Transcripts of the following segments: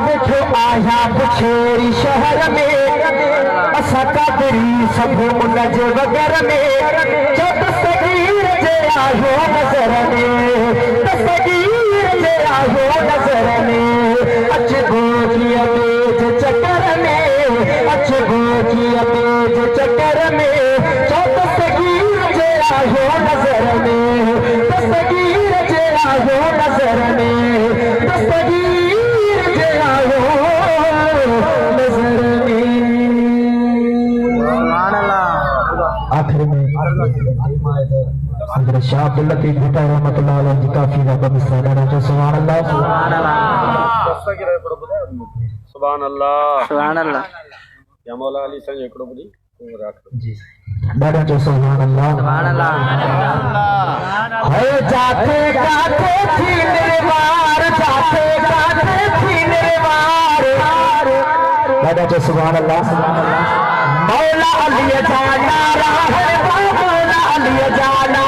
वेठो आया बुछेरी शहर में असा कादरी सब उन जे वगर में जो दस्तगीर जे आयो नजर में दस्तगीर जे आयो नजर में अच गोजिया बेज चक्कर में अच गोजिया बेज चक्कर में जो दस्तगीर जे आयो नजर में दस्तगीर जे आयो नजर में दस्तगीर जे आयो नजर में। आखिर में हज़रत शाह अब्दुल लतीफ भुट्टो रहमतुल्लाह अलैह जी काफी ज़्यादा मिसाल जो सुभान अल्लाह सुभान अल्लाह सुभान अल्लाह सुभान अल्लाह या मौला अली संग एकड़ो बुधी जी बड़ा जो सुभान अल्लाह है जाते गाते थी निर्वार जाते गाते थी निर्वार बड़ा जो सुभान अल्लाह मौला अली जाना है मौला अली जाना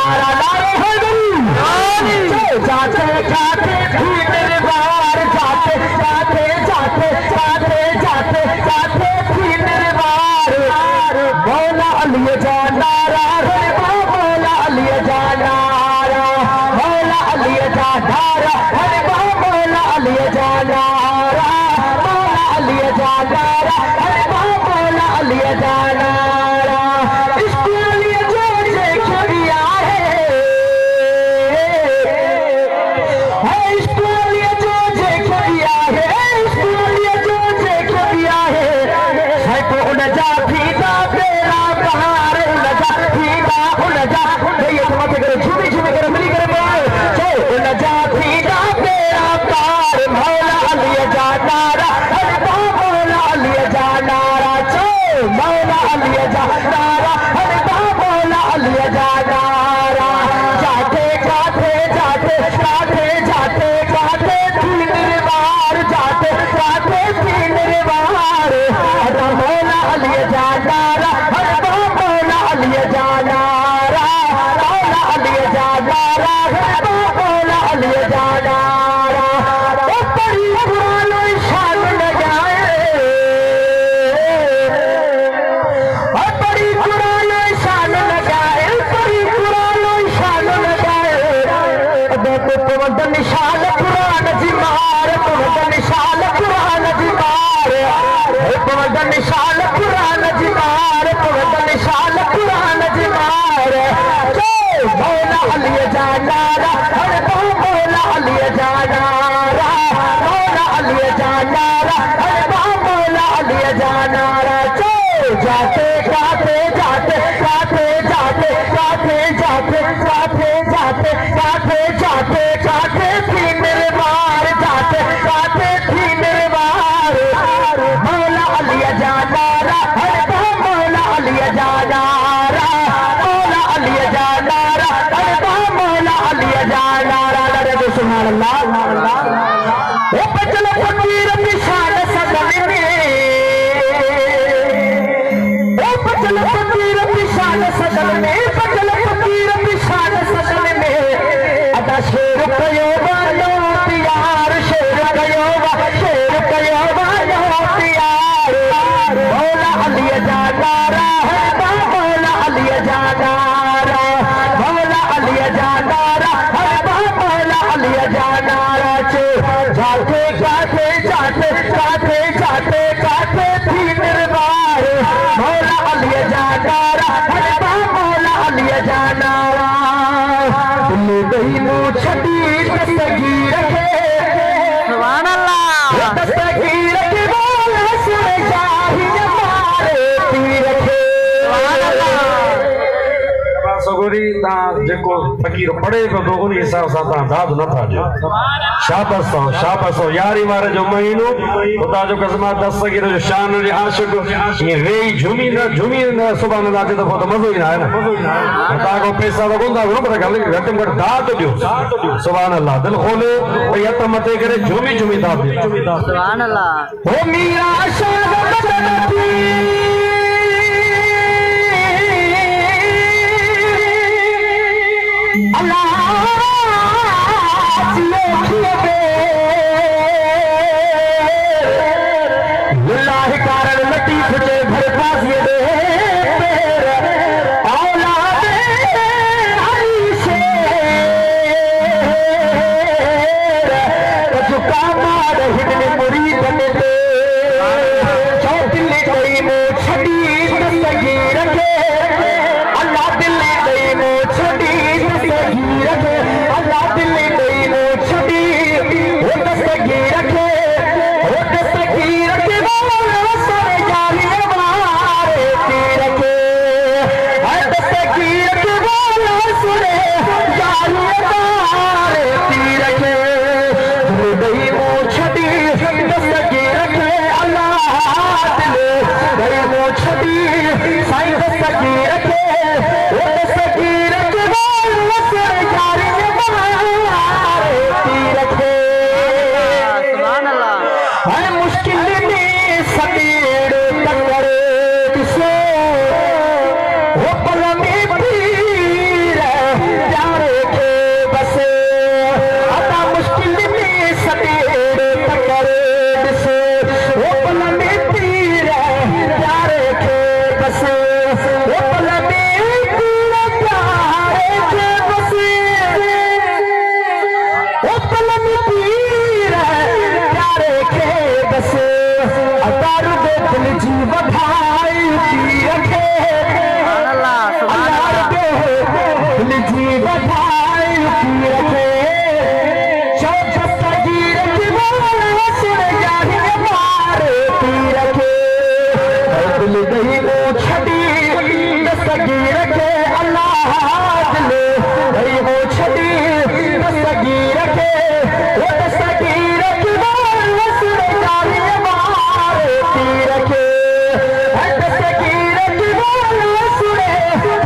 जाते गाते थी निर्वार जाते गाते जाते जाते जाते जाते थी निर्वार मौला अली जाना मौला अली जाना मौला अली जाना मौला अली जाना मौला अली जाना मौला अली जाना इसके लिए जो खड़िया है इसके लिए जो खड़िया है इसके लिए जो खड़िया है तो उन जा फीदा तेरा बहार उन जा फीदा उन जा ये तो मत करो झूठी झूठी करो मिली करे बोल चो उन जा फीदा तेरा पार मौला अली जाना अरे मौला अली जाना चो मौला अली जाना अरे मौला अली जाना जाते जाते जाते जाते जाते जाते तीन निर्वार जाते जाते तीन निर्वार अरे मौला अली जाना अरे मौला अली जाना मौला अली जाना मौला अली जाना बड़ी पुरानो शान लगाए बड़ी पुरानो शान लगाए बड़ी पुरानो शान लगाए देखो पवंद निशान पुरान जी मार पवंद निशान पुरान जी मार पवंद निशान पुरान जी मार पवंद निशान पुरान जी मार मौला अली जाना अरे मौला अली जाना मौला अली जाना अरे मौला अली जाना जाते जाते जाते जाते जाते जाते जाते जाते जाते जाते जाते जाते थी मेरे बार जाते जाते थी मेरे बार मौला अली जाना अरे मौला अली जाना मौला अली जाना अरे मौला अली जाना सुभान अल्लाह वो बचल फकीर निशान सदन में वो बचल फकीर निशान सदन में बचल फकीर निशान सदन में अदा शेर कयो वालो प्यार शेर कयो वालो प्यार मौला अली जाना मौला अली जाना मौला अली जाना मौला अली जाना जाते जाते जाते जाते जाते जाते थी निर्वार मौला अली जाना मौला अली जाना दिल्ली गई नू छड़ी दस्तगीर के सुभान अल्लाह दस्तगीर के मौला से जाहि मारे तीर के सुभान अल्लाह सगोरी ता जेको फकीर पढ़े तो उन हिसाब सां ता दाद न था जो शाबाश यारी वारे जो महीनो खुदा जो कसम दस्तगीर जो शान जो आशिक ये वेई झूमी न सुभान अल्लाह ते तो मजो ही ना है ना ता को पैसा तो कोंदा न पर गल घट में दाद दियो सुभान अल्लाह दिल खोले भई हथ मथे करे झूमी दाद दियो सुभान अल्लाह ओ मीरा शान बदन थी अल्लाह गाजी दे औलाद अली शेर झुका मार हिडने मुरीद ने दे दिल्ली गई मो छड़ी दस्तगीर के अल्लाह दिल्ली गई मो छड़ी दस्तगीर के अल्लाह दिल्ली गई मो छड़ी वो दस्तगीर के वो दस्तगीर के बोल सारे जाली मारे तीर के हर दस्तगीर के बोल सुने जाली मारे तीर के गई मो छड़ी दस्तगीर के गई वो छड़ी साईं दस्तगीर के वो दस्तगीर के बोल वसर जारी मारे तीर के सुभान अल्लाह है मुश्किल में सतीड़ टक्कर किसे वो पल में पीर प्यारे के बसे अता मुश्किल में सतीड़ टक्कर किसे वो पल में पीर प्यारे के बसे वो पल में पीर प्यारे के बसे वो पल में पीर प्यारे के बसे अतार दे दिल जी बधाई पीर के अतार दे दिल जी बधाई पीर के दस्तगीर के बोल सुन जाने मारे तीर के दिल गई वो छड़ी दस्तगीर के अल्लाह दिल गई वो छड़ी दस्तगीर के वो दस्तगीर के बोल सुन जाने मारे तीर के दस्तगीर के बोल सुने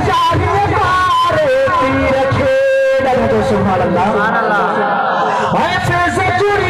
जाने मारे तीर के सुभान अल्लाह है से जुड़ी